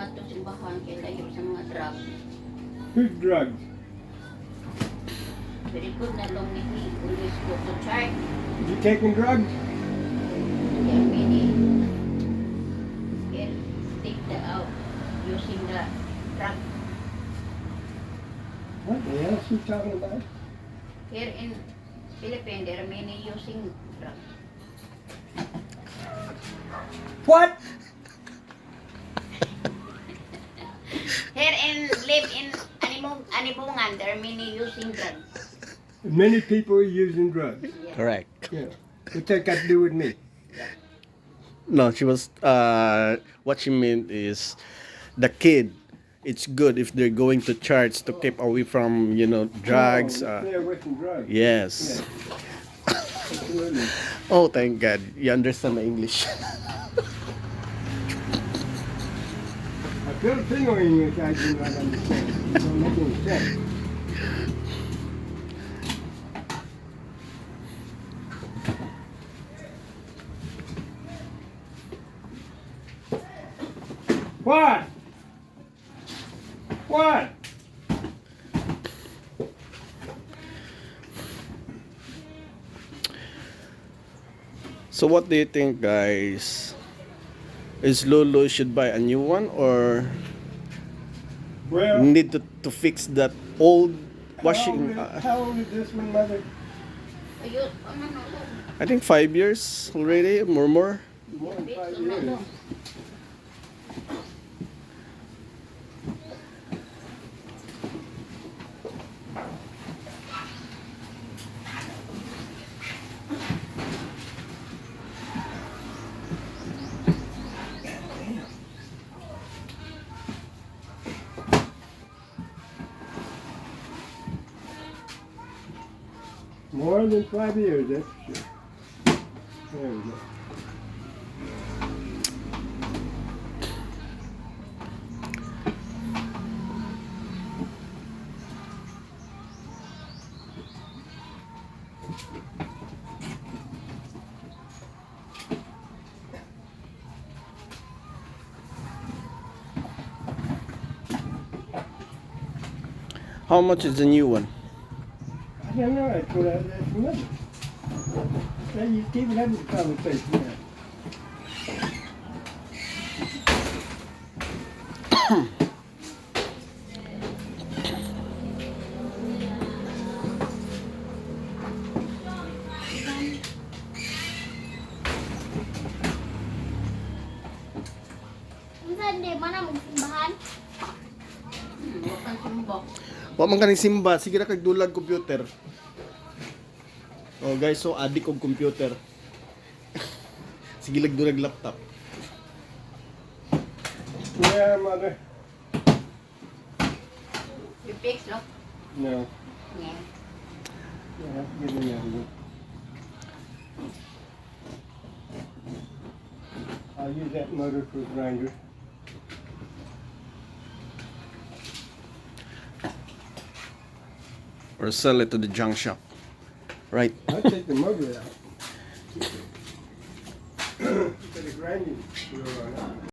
nga to simbahan kaya layo sa mga drugs. Who's drugs? Very good na long ni he always go to church. You taking drugs? Kaya many can take the out using the drug. What the hell is she talking about? Here in Philippines, there are many using drugs. What? Here in live in Animungan, there are many using drugs. Many people are using drugs. Yeah. Correct. Yeah. What's that got to do with me? No, she was. What she meant is, the kid. It's good if they're going to church to keep away from drugs. Oh, stay away from drugs. Yes. Absolutely. Oh, thank God, you understand my English. I feel a thing on English I do not understand. It don't make any sense. What? What? So what do you think, guys? Is Lulu should buy a new one or Well, need to fix that old how washing? old is this one, Mother? Ayun, ano no? I think 5 years already, more. More than Bit 5 ko na years. to. More than 5 years, that's for sure. There we go. How much is the new one? I don't know. That's what that's another. Now you keep having the conversation now. Hindi, mana magsimbahan? Huwag kang sumbok. Wa man kaning simba, sige ra kag dulag computer. Oh guys, so adik og computer. Sige lag dulag laptop. Yeah, Mother. You fix, no? No. Yeah. Yeah, give me that one. I'll use that motor for grinder. Or sell it to the junk shop. Right. I'll take the motor out. Put the grinding wheel on it.